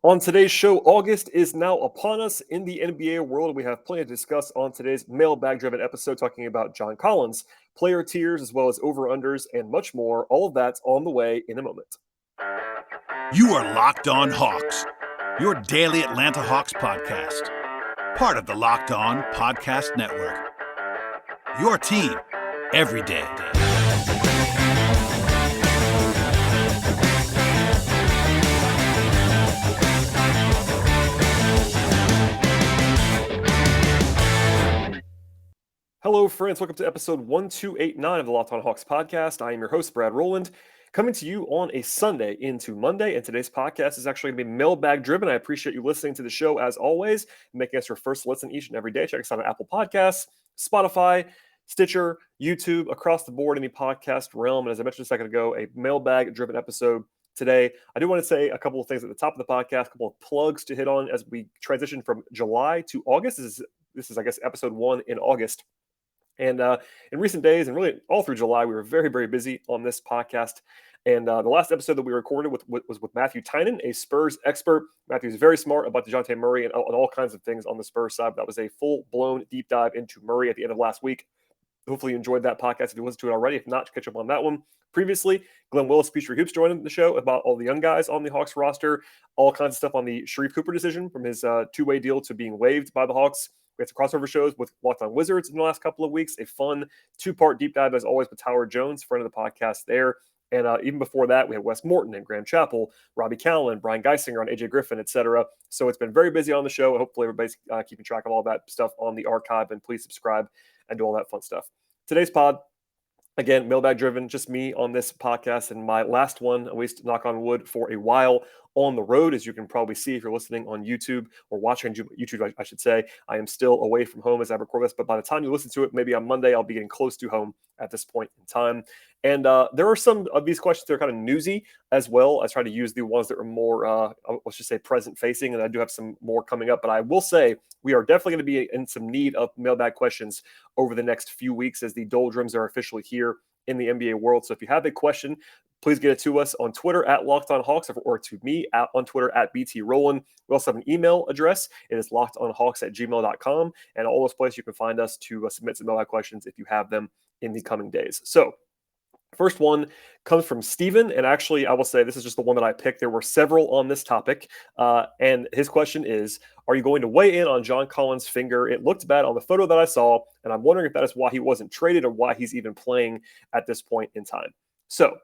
On today's show, August is now upon us in the NBA world. We have plenty to discuss on today's mailbag-driven episode talking about John Collins, player tiers, as well as over-unders, and much more. All of that's on the way in a moment. You are Locked On Hawks, your daily Atlanta Hawks podcast. Part of the Locked On Podcast Network. Your team every day. Hello, friends. Welcome to episode 1289 of the Locked On Hawks podcast. I am your host, Brad Rowland, coming to you on a Sunday into Monday. And today's podcast is actually going to be mailbag driven. I appreciate you listening to the show as always, making us your first listen each and every day. Check us out on Apple Podcasts, Spotify, Stitcher, YouTube, across the board, any podcast realm. And as I mentioned a second ago, a mailbag driven episode today. I do want to say a couple of things at the top of the podcast, a couple of plugs to hit on as we transition from July to August. This is, I guess, episode 1 in August. And in recent days, and really all through July, we were very, very busy on this podcast. And the last episode that we recorded was with Matthew Tynan, a Spurs expert. Matthew's very smart about DeJounte Murray and all kinds of things on the Spurs side. That was a full-blown deep dive into Murray at the end of last week. Hopefully you enjoyed that podcast if you listened to it already. If not, catch up on that one. Previously, Glenn Willis, Peachtree Hoops, joined the show about all the young guys on the Hawks roster, all kinds of stuff on the Sharif Cooper decision from his two-way deal to being waived by the Hawks. We had some crossover shows with Locked On Wizards in the last couple of weeks. A fun two-part deep dive, as always, with Howard Jones, friend of the podcast there. And even before that, we had Wes Morton and Graham Chappell, Robbie Callan, Brian Geisinger on AJ Griffin, etc. So it's been very busy on the show. And hopefully everybody's keeping track of all that stuff on the archive. And please subscribe and do all that fun stuff. Today's pod, again, mailbag driven, just me on this podcast, and my last one, at least knock on wood, for a while on the road, as you can probably see if you're listening on YouTube or watching on YouTube, I should say. I am still away from home as I record this, but by the time you listen to it, maybe on Monday, I'll be getting close to home at this point in time. And there are some of these questions that are kind of newsy as well. I try to use the ones that are more, let's just say, present-facing, and I do have some more coming up. But I will say we are definitely going to be in some need of mailbag questions over the next few weeks as the doldrums are officially here in the NBA world. So if you have a question, please get it to us on Twitter at Locked On Hawks or to me on Twitter at BT Rowland. We also have an email address. It is lockedonhawks@gmail.com. And all those places you can find us to submit some mailbag questions if you have them in the coming days. So first one comes from Steven, and actually, I will say this is just the one that I picked. There were several on this topic, and his question is, are you going to weigh in on John Collins' finger? It looked bad on the photo that I saw, and I'm wondering if that is why he wasn't traded or why he's even playing at this point in time. So,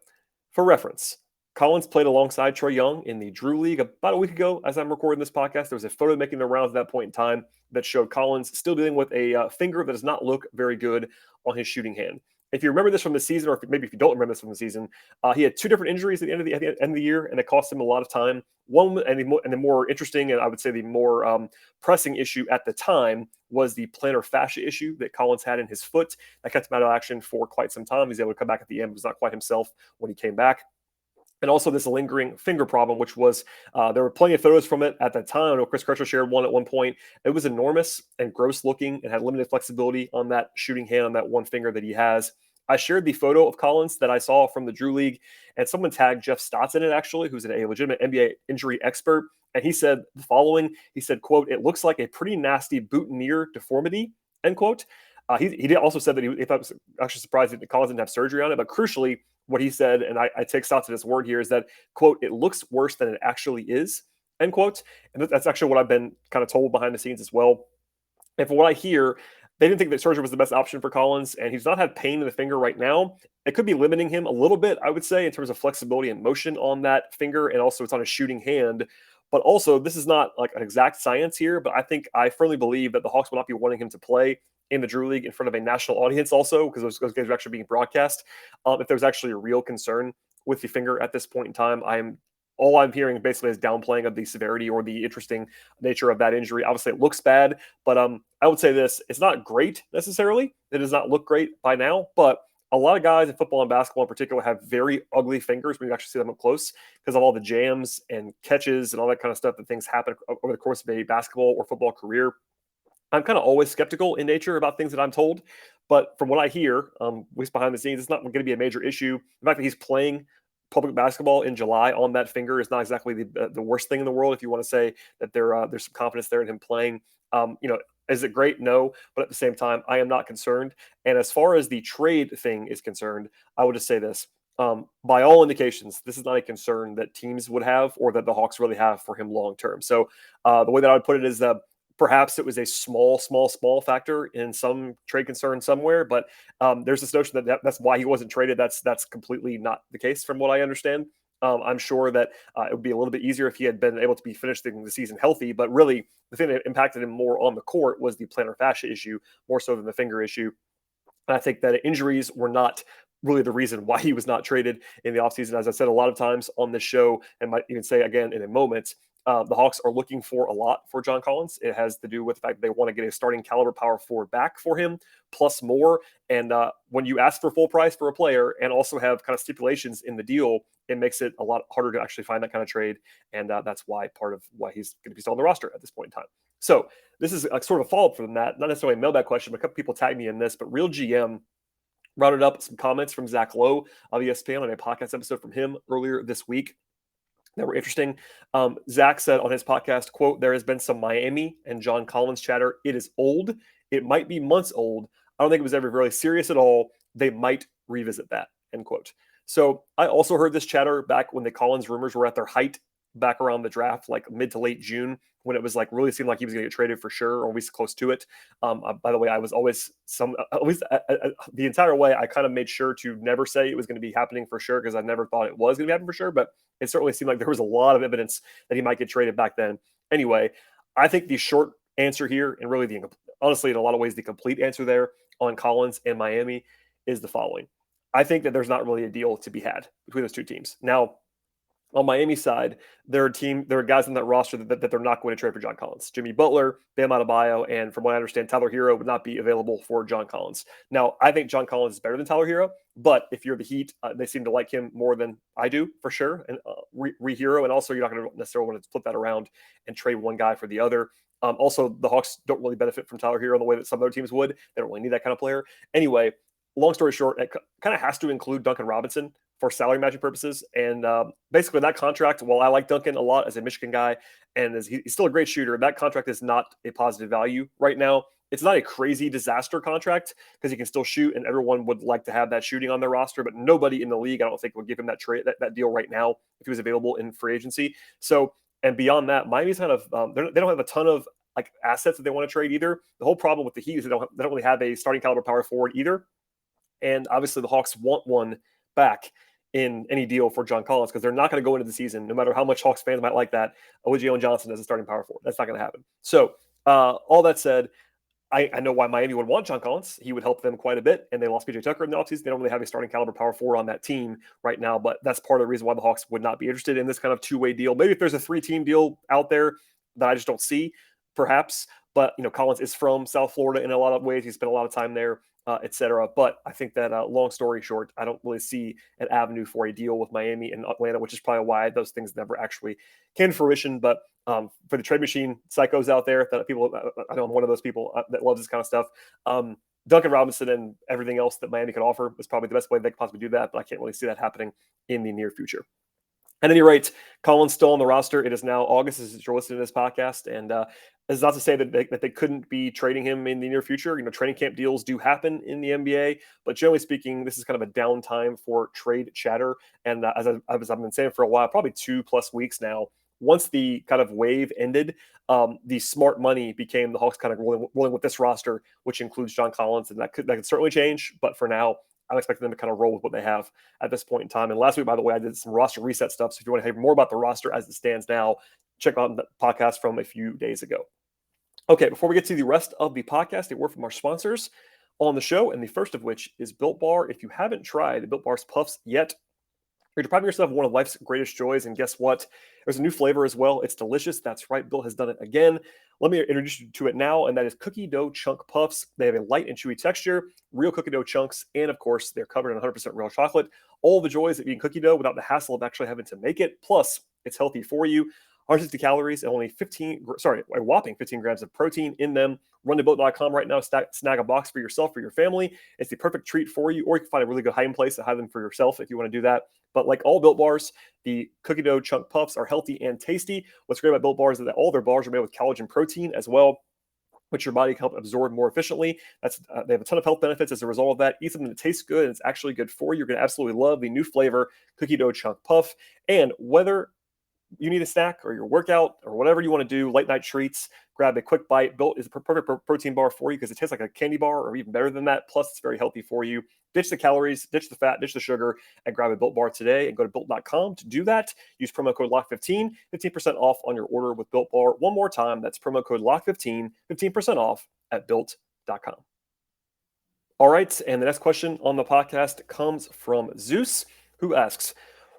for reference, Collins played alongside Trae Young in the Drew League about a week ago as I'm recording this podcast. There was a photo making the rounds at that point in time that showed Collins still dealing with a finger that does not look very good on his shooting hand. If you remember this from the season, or maybe if you don't remember this from the season, he had two different injuries at the end of the year, and it cost him a lot of time. One, and the more interesting, and I would say the more pressing issue at the time, was the plantar fascia issue that Collins had in his foot. That kept him out of action for quite some time. He was able to come back at the end, was not quite himself when he came back. And also this lingering finger problem, which was, there were plenty of photos from it at that time. I know Chris Kretschmer shared one at one point. It was enormous and gross looking and had limited flexibility on that shooting hand on that one finger that he has. I shared the photo of Collins that I saw from the Drew League, and someone tagged Jeff Stotts in it, actually, who's a legitimate NBA injury expert. And he said the following. He said, quote, "It looks like a pretty nasty boutonniere deformity," end quote. He also said that he thought it was actually surprised that Collins didn't have surgery on it. But crucially, what he said, and I take Stotts at his word here, is that, quote, "It looks worse than it actually is," end quote. And that's actually what I've been kind of told behind the scenes as well. And from what I hear, they didn't think that surgery was the best option for Collins, and he's not had pain in the finger right now. It could be limiting him a little bit, I would say, in terms of flexibility and motion on that finger, and also it's on a shooting hand. But also, this is not like an exact science here, but I firmly believe that the Hawks will not be wanting him to play in the Drew League in front of a national audience also, because those games are actually being broadcast. If there's actually a real concern with the finger at this point in time, all I'm hearing basically is downplaying of the severity or the interesting nature of that injury. Obviously, it looks bad, but I would say this: it's not great necessarily. It does not look great by now, but a lot of guys in football and basketball in particular have very ugly fingers when you actually see them up close because of all the jams and catches and all that kind of stuff that things happen over the course of a basketball or football career. I'm kind of always skeptical in nature about things that I'm told, but from what I hear, at least behind the scenes, it's not going to be a major issue. The fact that he's playing public basketball in July on that finger is not exactly the worst thing in the world. If you want to say that there's some confidence there in him playing, is it great? No, but at the same time, I am not concerned. And as far as the trade thing is concerned, I would just say this. By all indications, this is not a concern that teams would have or that the Hawks really have for him long term. So the way that I would put it is that perhaps it was a small factor in some trade concern somewhere, but there's this notion that's why he wasn't traded. That's completely not the case from what I understand. I'm sure that it would be a little bit easier if he had been able to be finishing the season healthy, but really the thing that impacted him more on the court was the plantar fascia issue, more so than the finger issue. And I think that injuries were not really the reason why he was not traded in the offseason. As I said a lot of times on this show, and might even say again in a moment, the Hawks are looking for a lot for John Collins. It has to do with the fact that they want to get a starting caliber power forward back for him, plus more. And when you ask for full price for a player and also have kind of stipulations in the deal, it makes it a lot harder to actually find that kind of trade. And that's part of why he's going to be still on the roster at this point in time. So this is a sort of follow-up from that, not necessarily a mailbag question, but a couple people tagged me in this, but Real GM rounded up some comments from Zach Lowe of ESPN on a podcast episode from him earlier this week that were interesting. Zach said on his podcast, quote, "There has been some Miami and John Collins chatter. It is old. It might be months old. I don't think it was ever really serious at all. They might revisit that," end quote. So I also heard this chatter back when the Collins rumors were at their height back around the draft, like mid to late June, when it was like really seemed like he was going to get traded for sure, or at least close to it. By the way, I was always the entire way, I kind of made sure to never say it was going to be happening for sure, because I never thought it was going to be happening for sure, but it certainly seemed like there was a lot of evidence that he might get traded back then. Anyway, I think the short answer here, and really honestly, in a lot of ways, the complete answer there on Collins and Miami is the following. I think that there's not really a deal to be had between those two teams. Now, on Miami's side, there are guys in that roster that they're not going to trade for John Collins. Jimmy Butler, Bam Adebayo, and from what I understand, Tyler Hero would not be available for John Collins. Now, I think John Collins is better than Tyler Hero, but if you're the Heat, they seem to like him more than I do, for sure, and Hero, and also you're not going to necessarily want to flip that around and trade one guy for the other. Also, the Hawks don't really benefit from Tyler Hero in the way that some other teams would. They don't really need that kind of player. Anyway, long story short, it kind of has to include Duncan Robinson for salary matching purposes. And basically that contract, while I like Duncan a lot as a Michigan guy, and he's still a great shooter, that contract is not a positive value right now. It's not a crazy disaster contract because he can still shoot, and everyone would like to have that shooting on their roster, but nobody in the league, I don't think, would give him that trade, that deal right now if he was available in free agency. So, and beyond that, Miami's kind of, they don't have a ton of like assets that they want to trade either. The whole problem with the Heat is they don't really have a starting caliber power forward either. And obviously the Hawks want one back in any deal for John Collins, because they're not going to go into the season, no matter how much Hawks fans might like that, with Jalen Johnson as a starting power forward. That's not going to happen. So all that said, I know why Miami would want John Collins. He would help them quite a bit, and they lost PJ Tucker in the offseason. They don't really have a starting caliber power forward on that team right now, but that's part of the reason why the Hawks would not be interested in this kind of two-way deal. Maybe if there's a three-team deal out there that I just don't see, perhaps. But Collins is from South Florida in a lot of ways. He spent a lot of time there, etc. But I think that long story short, I don't really see an avenue for a deal with Miami and Atlanta, which is probably why those things never actually came to fruition. But for the trade machine psychos out there, that people, I know I'm one of those people that loves this kind of stuff. Duncan Robinson and everything else that Miami could offer is probably the best way they could possibly do that, but I can't really see that happening in the near future. At any rate, Collins still on the roster. It is now August as you're listening to this podcast, and it's not to say that they couldn't be trading him in the near future. Training camp deals do happen in the NBA, but generally speaking, this is kind of a downtime for trade chatter. And as I've been saying for a while, probably 2+ weeks now, once the kind of wave ended, the smart money became the Hawks kind of rolling with this roster, which includes John Collins, and that could certainly change. But for now, I'm expecting them to kind of roll with what they have at this point in time. And last week, by the way, I did some roster reset stuff. So if you want to hear more about the roster as it stands now, check out the podcast from a few days ago. Okay, before we get to the rest of the podcast, a word from our sponsors on the show, and the first of which is Built Bar. If you haven't tried Built Bar's Puffs yet, you're depriving yourself of one of life's greatest joys, and guess what? There's a new flavor as well. It's delicious. That's right. Bill has done it again. Let me introduce you to it now, and that is cookie dough chunk puffs. They have a light and chewy texture, real cookie dough chunks, and of course, they're covered in 100% real chocolate. All the joys of eating cookie dough without the hassle of actually having to make it. Plus, it's healthy for you. 160 calories and only a whopping 15 grams of protein in them. Run to built.com right now, snag a box for yourself, for your family. It's the perfect treat for you, or you can find a really good hiding place to hide them for yourself if you want to do that. But like all Built Bars, the cookie dough chunk puffs are healthy and tasty. What's great about Built Bars is that all their bars are made with collagen protein as well, which your body can help absorb more efficiently. They have a ton of health benefits as a result of that. Eat something that tastes good and it's actually good for you. You're going to absolutely love the new flavor cookie dough chunk puff. And whether you need a snack or your workout or whatever you want to do, late night treats, grab a quick bite. Built is a perfect protein bar for you because it tastes like a candy bar or even better than that. Plus, it's very healthy for you. Ditch the calories, ditch the fat, ditch the sugar, and grab a Built bar today and go to built.com to do that. Use promo code LOCK15, 15% off on your order with Built Bar. One more time, that's promo code LOCK15, 15% off at built.com. All right, and the next question on the podcast comes from Zeus, who asks,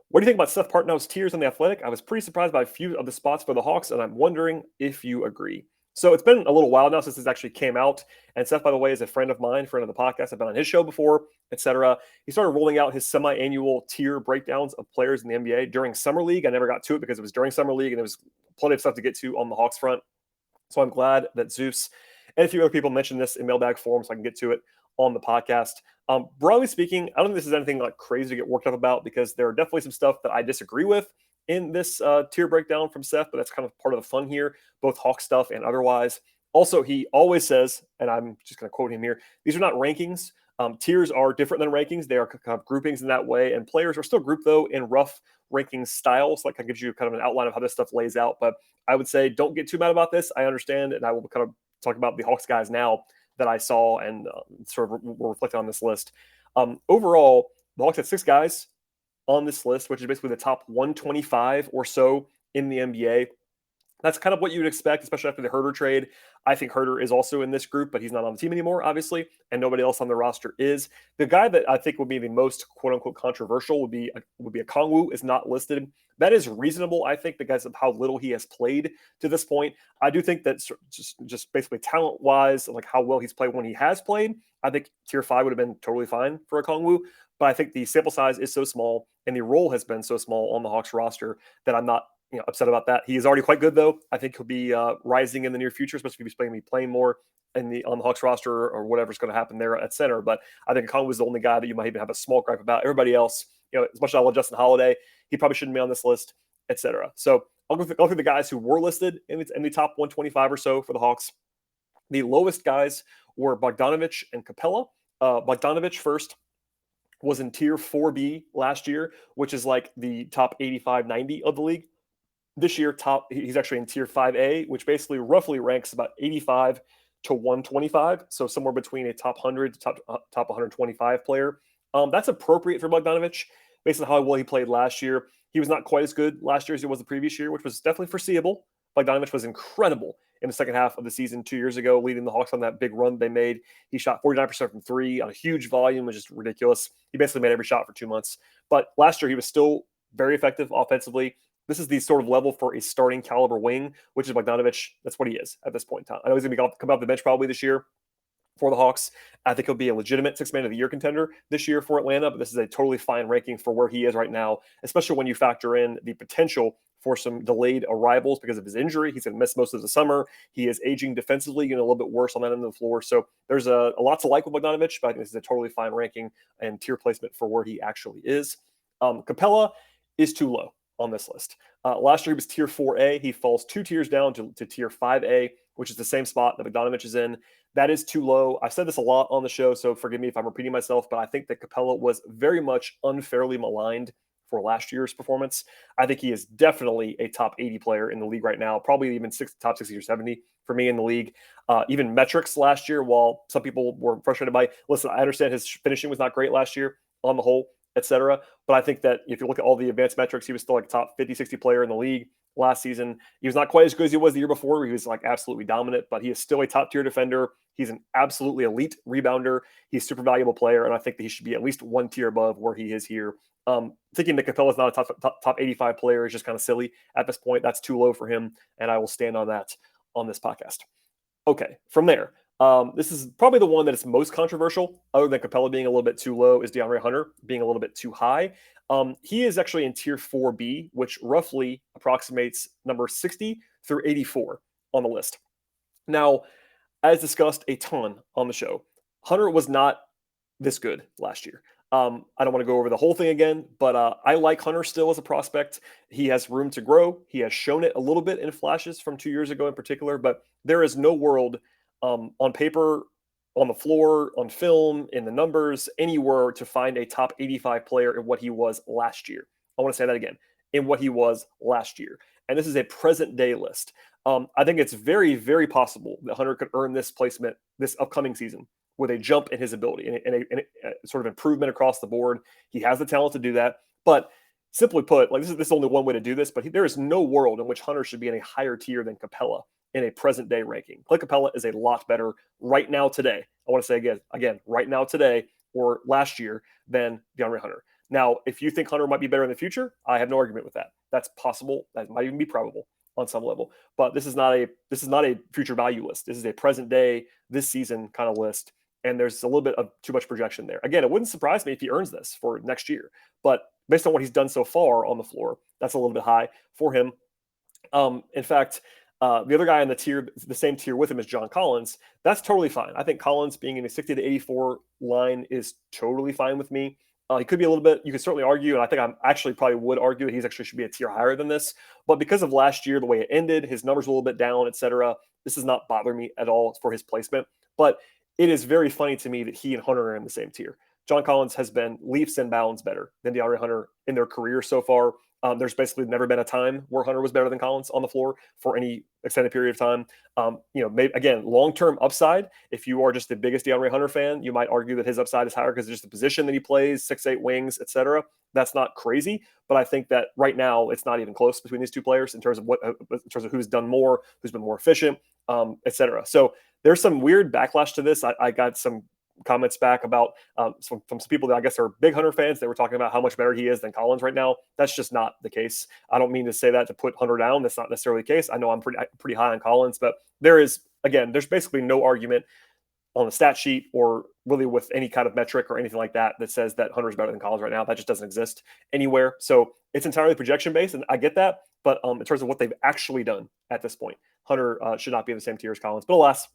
what do you think about Seth Partnow's tiers on The Athletic? I was pretty surprised by a few of the spots for the Hawks, and I'm wondering if you agree. So it's been a little while now since this actually came out. And Seth, by the way, is a friend of mine, friend of the podcast. I've been on his show before, etc. He started rolling out his semi-annual tier breakdowns of players in the NBA during Summer League. I never got to it because it was during Summer League, and there was plenty of stuff to get to on the Hawks front. So I'm glad that Zeus and a few other people mentioned this in mailbag form so I can get to it on the podcast. Broadly speaking, I don't think this is anything like crazy to get worked up about because there are definitely some stuff that I disagree with in this tier breakdown from Seth, but that's kind of part of the fun here, both Hawk stuff and otherwise. Also, he always says, and I'm just going to quote him here, these are not rankings. Tiers are different than rankings. They are kind of groupings in that way, and players are still grouped, though, in rough ranking styles. So that kind of gives you kind of an outline of how this stuff lays out. But I would say don't get too mad about this. I understand, and I will kind of talk about the Hawks guys now that I saw and sort of were reflecting on this list. Overall, the Hawks had 6 guys on this list, which is basically the top 125 or so in the NBA. That's kind of what you would expect, especially after the Herter trade. I think Herter is also in this group, but he's not on the team anymore, obviously, and nobody else on the roster is. The guy that I think would be the most quote-unquote controversial would be a Kongwu is not listed. That is reasonable, I think, because of how little he has played to this point. I do think that just basically talent-wise, like how well he's played when he has played, I think tier 5 would have been totally fine for a Kongwu. But I think the sample size is so small and the role has been so small on the Hawks roster that I'm not upset about that. He is already quite good, though. I think he'll be rising in the near future, especially if he's playing more on the Hawks roster or whatever's going to happen there at center. But I think Kong was the only guy that you might even have a small gripe about. Everybody else, as much as I love Justin Holiday, he probably shouldn't be on this list, etc. So I'll go through the guys who were listed in the top 125 or so for the Hawks. The lowest guys were Bogdanovich and Capella. Bogdanovich first was in tier 4B last year, which is like the top 85, 90 of the league. This year, he's actually in tier 5A, which basically roughly ranks about 85 to 125. So somewhere between a top 100 to top 125 player. That's appropriate for Bogdanovich based on how well he played last year. He was not quite as good last year as he was the previous year, which was definitely foreseeable. Bogdanovich was incredible in the second half of the season 2 years ago, leading the Hawks on that big run they made. He shot 49% from 3 on a huge volume, which is ridiculous. He basically made every shot for 2 months. But last year, he was still very effective offensively. This is the sort of level for a starting caliber wing, which is Bogdanovich. That's what he is at this point in time. I know he's going to come off the bench probably this year for the Hawks. I think he'll be a legitimate 6-man of the year contender this year for Atlanta, but this is a totally fine ranking for where he is right now, especially when you factor in the potential for some delayed arrivals because of his injury. He's going to miss most of the summer. He is aging defensively, a little bit worse on that end of the floor. So there's a lot to like with Bogdanovich, but I think this is a totally fine ranking and tier placement for where he actually is. Capella is too low on this list. Last year he was tier 4A. He falls 2 tiers down to tier 5A, which is the same spot that Bogdanovich is in. That is too low. I've said this a lot on the show, so forgive me if I'm repeating myself, but I think that Capella was very much unfairly maligned for last year's performance. I think he is definitely a top 80 player in the league right now, probably even top 60 or 70 for me in the league. Even metrics last year, while some people were frustrated by, listen, I understand his finishing was not great last year on the whole, etc. But I think that if you look at all the advanced metrics, he was still like a top 50, 60 player in the league last season. He was not quite as good as he was the year before, where he was like absolutely dominant, but he is still a top tier defender. He's an absolutely elite rebounder. He's a super valuable player, and I think that he should be at least 1 tier above where he is here. Thinking that Capella is not a top 85 player is just kind of silly at this point. That's too low for him, and I will stand on that on this podcast. Okay, from there, This is probably the one that is most controversial, other than Capella being a little bit too low, is DeAndre Hunter being a little bit too high. He is actually in tier 4B, which roughly approximates number 60 through 84 on the list. Now, as discussed a ton on the show, Hunter was not this good last year. I don't want to go over the whole thing again, but I like Hunter still as a prospect. He has room to grow. He has shown it a little bit in flashes from 2 years ago in particular, but there is no world on paper, on the floor, on film, in the numbers, anywhere to find a top 85 player in what he was last year. I want to say that again, in what he was last year. And this is a present day list. I think it's very, very possible that Hunter could earn this placement this upcoming season with a jump in his ability and a sort of improvement across the board. He has the talent to do that. But simply put, like this is only one way to do this, but there is no world in which Hunter should be in a higher tier than Capella in a present day ranking. Clint Capella is a lot better right now today. I want to say again, right now today or last year than DeAndre Hunter. Now, if you think Hunter might be better in the future, I have no argument with that. That's possible. That might even be probable on some level. But this is not a future value list. This is a present day, this season kind of list. And there's a little bit of too much projection there. Again, it wouldn't surprise me if he earns this for next year. But based on what he's done so far on the floor, that's a little bit high for him. In fact, the other guy on the same tier with him is John Collins. That's totally fine. I think Collins being in the 60 to 84 line is totally fine with me. He could be a little bit, you could certainly argue, and I think I actually probably would argue that he's actually should be a tier higher than this. But because of last year, the way it ended, his numbers were a little bit down, etc. This does not bother me at all for his placement. But it is very funny to me that he and Hunter are in the same tier. John Collins has been leaps and bounds better than DeAndre Hunter in their career so far. There's basically never been a time where Hunter was better than Collins on the floor for any extended period of time. Maybe, again, long-term upside. If you are just the biggest DeAndre Hunter fan, you might argue that his upside is higher because it's just the position that he plays, 6'8" wings, etc. That's not crazy, but I think that right now it's not even close between these two players in terms of who's done more, who's been more efficient, etc. So there's some weird backlash to this. I got some comments back about from some people that I guess are big Hunter fans. They were talking about how much better he is than Collins right now. That's just not the case. I don't mean to say that to put Hunter down. That's not necessarily the case. I know I'm pretty high on Collins, but there's basically no argument on the stat sheet or really with any kind of metric or anything like that that says that Hunter is better than Collins right now. That just doesn't exist anywhere. So it's entirely projection based, and I get that. But in terms of what they've actually done at this point, Hunter should not be in the same tier as Collins. But alas,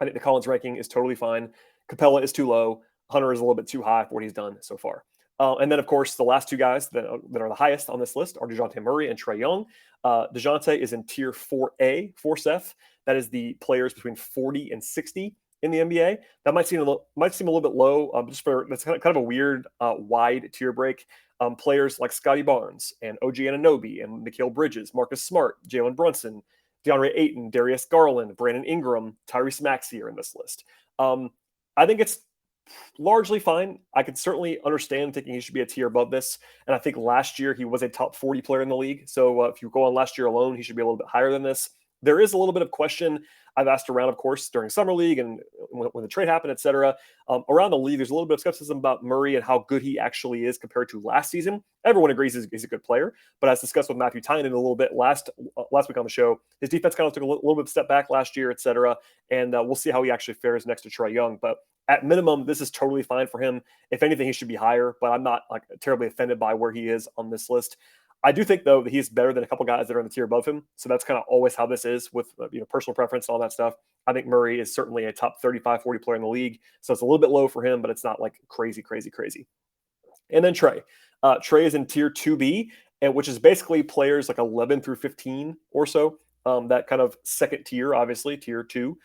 I think the Collins ranking is totally fine. Capella is too low. Hunter is a little bit too high for what he's done so far. And then, of course, the last two guys that are the highest on this list are DeJounte Murray and Trae Young. DeJounte is in tier 4A for Seth. That is the players between 40 and 60 in the NBA. That might seem a little bit low. That's kind of a weird wide tier break. Players like Scotty Barnes and OG Anunoby and Mikal Bridges, Marcus Smart, Jalen Brunson, DeAndre Ayton, Darius Garland, Brandon Ingram, Tyrese Maxey are in this list. I think it's largely fine. I could certainly understand thinking he should be a tier above this. And I think last year he was a top 40 player in the league. So if you go on last year alone, he should be a little bit higher than this. There is a little bit of question. I've asked around, of course, during Summer League and when the trade happened, et cetera. Around the league, there's a little bit of skepticism about Murray and how good he actually is compared to last season. Everyone agrees he's a good player. But as discussed with Matthew Tynan a little bit last week on the show, his defense kind of took a little bit of a step back last year, et cetera. And we'll see how he actually fares next to Trae Young. But at minimum, this is totally fine for him. If anything, he should be higher, but I'm not terribly offended by where he is on this list. I do think, though, that he's better than a couple guys that are in the tier above him. So that's kind of always how this is with personal preference and all that stuff. I think Murray is certainly a top 35, 40 player in the league. So it's a little bit low for him, but it's not like crazy. And then Trey. Trey is in tier 2B, which is basically players like 11 through 15 or so. That kind of second tier, obviously, tier 2.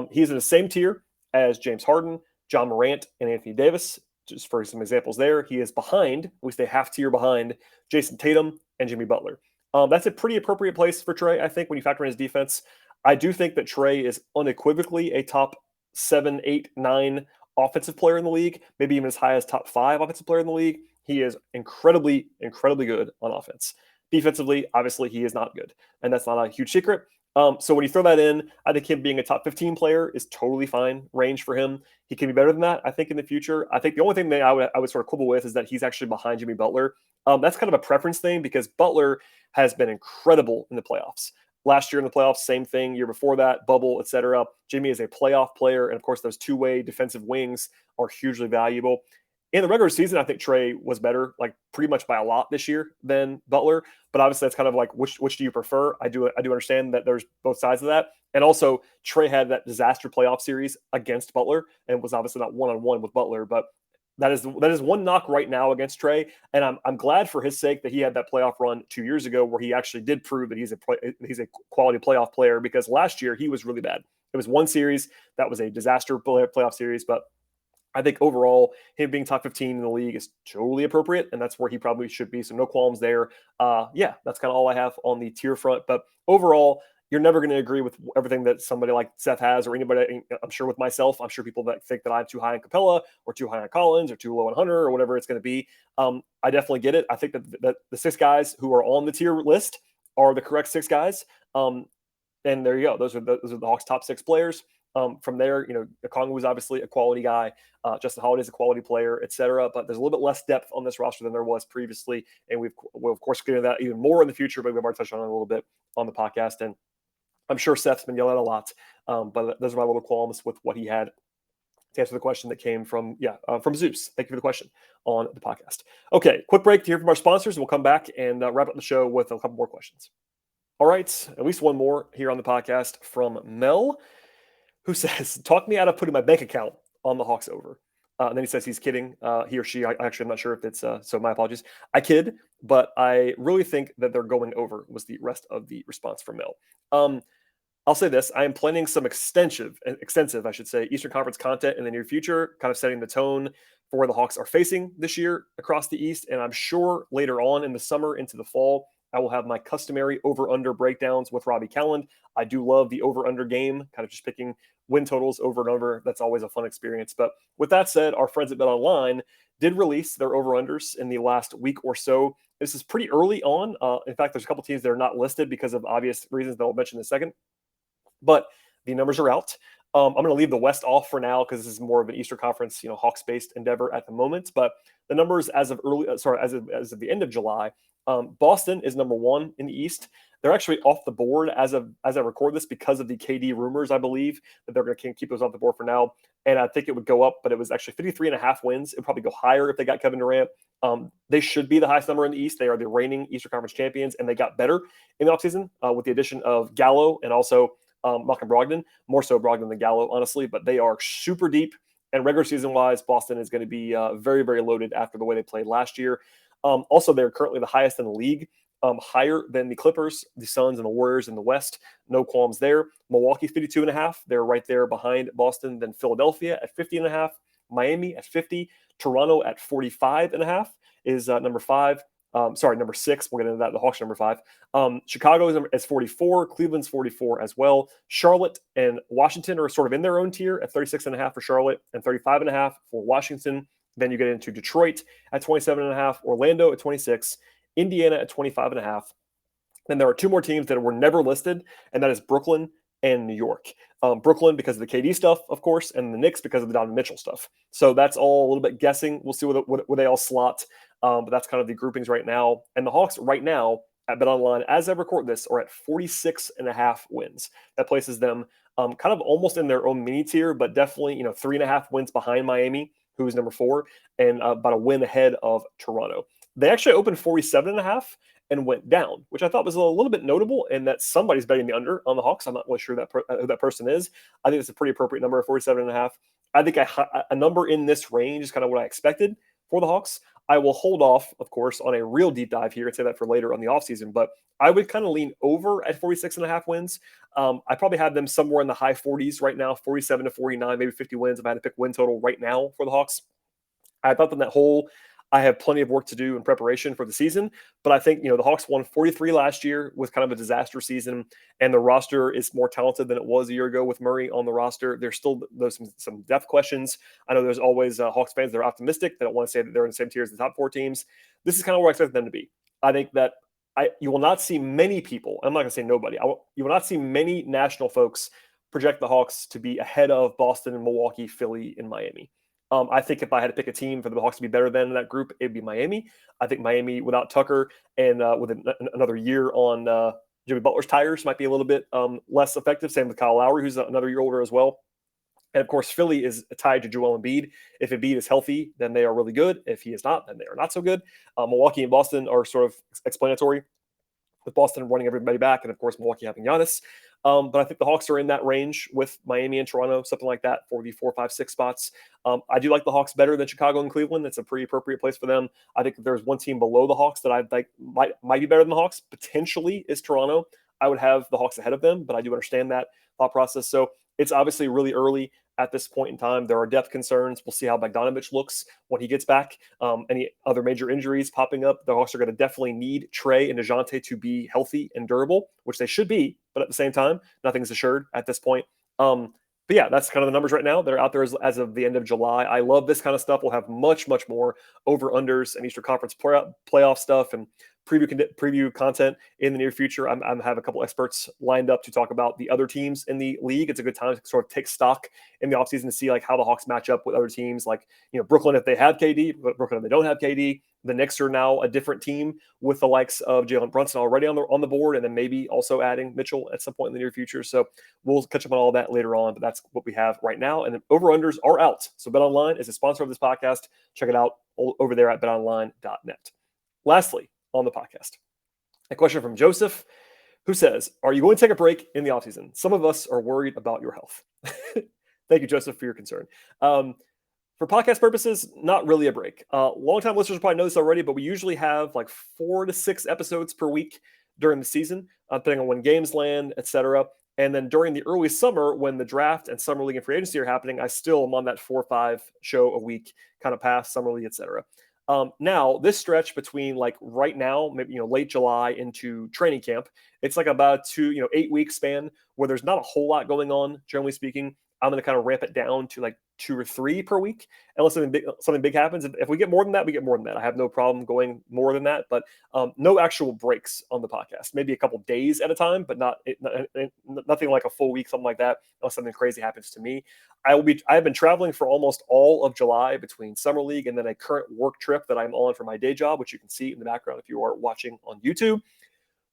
He's in the same tier as James Harden, John Morant, and Anthony Davis. Just for some examples there, he is behind, at least a half tier behind, Jason Tatum and Jimmy Butler. That's a pretty appropriate place for Trey, I think, when you factor in his defense. I do think that Trey is unequivocally a top 7, 8, 9 offensive player in the league, maybe even as high as top 5 offensive player in the league. He is incredibly, incredibly good on offense. Defensively, obviously, he is not good, and that's not a huge secret. So when you throw that in, I think him being a top 15 player is totally fine range for him. He can be better than that, I think, in the future. I think the only thing that I would sort of quibble with is that he's actually behind Jimmy Butler. That's kind of a preference thing because Butler has been incredible in the playoffs. Last year in the playoffs, same thing. Year before that, bubble, etc. Jimmy is a playoff player, and of course, those two-way defensive wings are hugely valuable. In the regular season, I think Trey was better, like pretty much by a lot this year than Butler. But obviously, that's kind of like which do you prefer? I do understand that there's both sides of that, and also Trey had that disaster playoff series against Butler, and was obviously not one-on-one with Butler, but that is one knock right now against Trey, and I'm glad for his sake that he had that playoff run 2 years ago where he actually did prove that he's a quality playoff player, because last year he was really bad. It was one series that was a disaster playoff series, but I think overall him being top 15 in the league is totally appropriate, and that's where he probably should be. So no qualms there. Yeah, that's kind of all I have on the tier front. But overall, you're never going to agree with everything that somebody like Seth has, or anybody. I'm sure with myself, I'm sure people that think that I'm too high on Capella or too high on Collins or too low on Hunter or whatever it's going to be. I definitely get it. I think that the 6 guys who are on the tier list are the correct 6 guys. And there you go. Those are the Hawks' top 6 players. From there, Okongwu was obviously a quality guy. Justin Holiday's a quality player, etc. But there's a little bit less depth on this roster than there was previously, and we'll of course get into that even more in the future. But we've already touched on it a little bit on the podcast, and I'm sure Seth's been yelled at a lot. But those are my little qualms with what he had to answer the question that came from Zeus. Thank you for the question on the podcast. Okay, quick break to hear from our sponsors. We'll come back and wrap up the show with a couple more questions. All right, at least one more here on the podcast from Mel, who says, talk me out of putting my bank account on the Hawks over. And then he says he's kidding. He or she, I'm not sure if it's, so my apologies. I kid, but I really think that they're going over, was the rest of the response from Mel. I'll say this. I am planning some extensive, I should say, Eastern Conference content in the near future, kind of setting the tone for where the Hawks are facing this year across the East. And I'm sure later on in the summer into the fall, I will have my customary over-under breakdowns with Robbie Calland. I do love the over-under game, kind of just picking win totals over and over. That's always a fun experience. But with that said, our friends at BetOnline did release their over-unders in the last week or so. This is pretty early on. In fact, there's a couple teams that are not listed because of obvious reasons that I'll mention in a second. But the numbers are out. I'm going to leave the West off for now because this is more of an Eastern Conference, Hawks-based endeavor at the moment. But the numbers as of the end of July, Boston is number 1 in the East. They're actually off the board as I record this because of the KD rumors, I believe, that they're going to keep those off the board for now. And I think it would go up, but it was actually 53.5 wins. It would probably go higher if they got Kevin Durant. They should be the highest number in the East. They are the reigning Eastern Conference champions, and they got better in the offseason with the addition of Gallo and also Malcolm Brogdon, more so Brogdon than Gallo, honestly, but they are super deep. And regular season-wise, Boston is going to be very, very loaded after the way they played last year. Also, they're currently the highest in the league, higher than the Clippers, the Suns, and the Warriors in the West. No qualms there. Milwaukee, 52.5. They're right there behind Boston. Then Philadelphia at 50.5. Miami at 50. Toronto at 45.5 is number 5. Number 6. We'll get into that. The Hawks number 5. Chicago is 44. Cleveland's 44 as well. Charlotte and Washington are sort of in their own tier at 36.5 for Charlotte and 35.5 for Washington. Then you get into Detroit at 27.5, Orlando at 26, Indiana at 25.5. Then there are 2 more teams that were never listed, and that is Brooklyn and New York. Brooklyn because of the KD stuff, of course, and the Knicks because of the Donovan Mitchell stuff. So that's all a little bit guessing. We'll see where they all slot, but that's kind of the groupings right now. And the Hawks right now at BetOnline, as I record this, are at 46.5 wins. That places them kind of almost in their own mini tier, but definitely 3.5 wins behind Miami, who is number 4, and about a win ahead of Toronto. They actually opened 47.5 and went down, which I thought was a little bit notable, and that somebody's betting the under on the Hawks. I'm not really sure who that person is. I think it's a pretty appropriate number of 47.5. I think a number in this range is kind of what I expected for the Hawks. I will hold off, of course, on a real deep dive here and say that for later on the offseason, but I would kind of lean over at 46.5 wins. I probably have them somewhere in the high 40s right now, 47 to 49, maybe 50 wins if I had to pick win total right now for the Hawks. I thought I have plenty of work to do in preparation for the season, but I think, the Hawks won 43 last year with kind of a disaster season, and the roster is more talented than it was a year ago with Murray on the roster. There's still some depth questions. I know there's always Hawks fans that are optimistic. They don't want to say that they're in the same tier as the top 4 teams. This is kind of where I expect them to be. I think that you will not see many people, I'm not going to say nobody, you will not see many national folks project the Hawks to be ahead of Boston and Milwaukee, Philly, and Miami. I think if I had to pick a team for the Hawks to be better than that group, it'd be Miami. I think Miami without Tucker and with another year on Jimmy Butler's tires might be a little bit less effective. Same with Kyle Lowry, who's another year older as well. And of course, Philly is tied to Joel Embiid. If Embiid is healthy, then they are really good. If he is not, then they are not so good. Milwaukee and Boston are sort of explanatory, with Boston running everybody back, and of course Milwaukee having Giannis. But I think the Hawks are in that range with Miami and Toronto, something like that for the 4, 5, 6 spots. I do like the Hawks better than Chicago and Cleveland. It's a pretty appropriate place for them. I think if there's one team below the Hawks that I think might be better than the Hawks, potentially is Toronto. I would have the Hawks ahead of them, but I do understand that thought process. So it's obviously really early at this point in time. There are depth concerns. We'll see how Bogdanovich looks when he gets back. Any other major injuries popping up, the Hawks are going to definitely need Trey and DeJounte to be healthy and durable, which they should be. But at the same time, nothing's assured at this point. But yeah, that's kind of the numbers right now. They're out there as of the end of July. I love this kind of stuff. We'll have much, much more over-unders and Eastern Conference playoff stuff and preview content in the near future. I have a couple experts lined up to talk about the other teams in the league. It's a good time to sort of take stock in the offseason to see like how the Hawks match up with other teams, like Brooklyn if they have KD, but Brooklyn if they don't have KD. The Knicks are now a different team with the likes of Jalen Brunson already on the board, and then maybe also adding Mitchell at some point in the near future. So we'll catch up on all that later on, but that's what we have right now. And then over-unders are out. So BetOnline is a sponsor of this podcast. Check it out over there at betonline.net. Lastly, on the podcast, a question from Joseph, who says, are you going to take a break in the offseason? Some of us are worried about your health. Thank you, Joseph, for your concern. For podcast purposes, not really a break. Longtime listeners probably know this already, but we usually have like 4 to 6 episodes per week during the season, depending on when games land, etc. And then during the early summer, when the draft and summer league and free agency are happening, I still am on that 4 or 5 show a week kind of path, summer league, etc. Now, this stretch between like right now, maybe late July into training camp, it's like about 8-week span where there's not a whole lot going on, generally speaking. I'm going to kind of ramp it down to like 2 or 3 per week, unless something big happens. If we get more than that, we get more than that. I have no problem going more than that, but no actual breaks on the podcast. Maybe a couple days at a time, but nothing like a full week, something like that, unless something crazy happens to me. I have been traveling for almost all of July between summer league and then a current work trip that I'm on for my day job, which you can see in the background if you are watching on YouTube.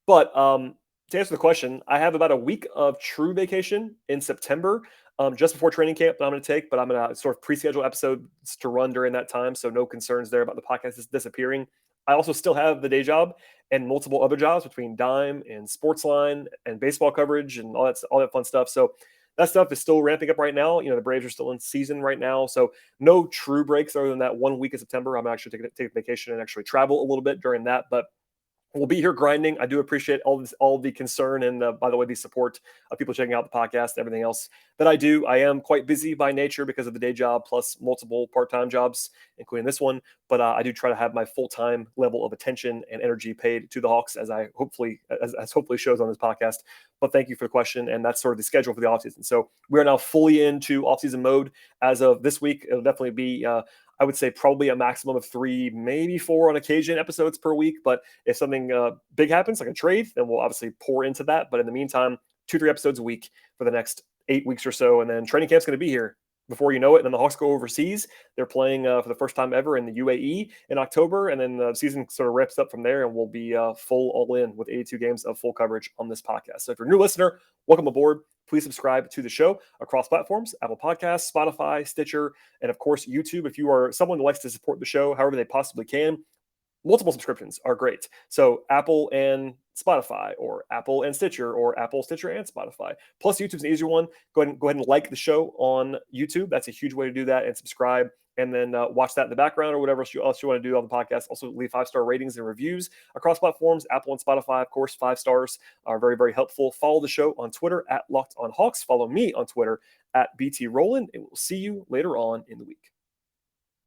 But to answer the question, I have about a week of true vacation in September, just before training camp that I'm going to take, but I'm going to sort of pre-schedule episodes to run during that time, so no concerns there about the podcast disappearing. I also still have the day job and multiple other jobs between Dime and Sportsline and baseball coverage and all that fun stuff. So that stuff is still ramping up right now. The Braves are still in season right now, so no true breaks other than that 1 week of September. I'm actually taking vacation and actually travel a little bit during that, but we'll be here grinding. I do appreciate all the concern and, by the way, the support of people checking out the podcast, everything else that I do. I am quite busy by nature because of the day job plus multiple part-time jobs, including this one. But I do try to have my full-time level of attention and energy paid to the Hawks, as hopefully shows on this podcast. But thank you for the question, and that's sort of the schedule for the offseason. So we are now fully into offseason mode as of this week. It'll definitely be I would say probably a maximum of 3, maybe 4 on occasion episodes per week. But if something big happens, like a trade, then we'll obviously pour into that. But in the meantime, 2-3 episodes a week for the next 8 weeks or so. And then training camp's going to be here before you know it. And then the Hawks go overseas. They're playing for the first time ever in the UAE in October. And then the season sort of wraps up from there, and we'll be full all in with 82 games of full coverage on this podcast. So if you're a new listener, welcome aboard. Please subscribe to the show across platforms, Apple Podcasts, Spotify, Stitcher, and of course, YouTube. If you are someone who likes to support the show however they possibly can, multiple subscriptions are great. So Apple and Spotify, or Apple and Stitcher, or Apple, Stitcher, and Spotify. Plus, YouTube's an easier one. Go ahead and like the show on YouTube. That's a huge way to do that, and subscribe. And then watch that in the background or whatever else you want to do on the podcast. Also, leave 5-star ratings and reviews across platforms. Apple and Spotify, of course, 5 stars are very, very helpful. Follow the show on Twitter at Locked On Hawks. Follow me on Twitter at BT Rowland, and we'll see you later on in the week.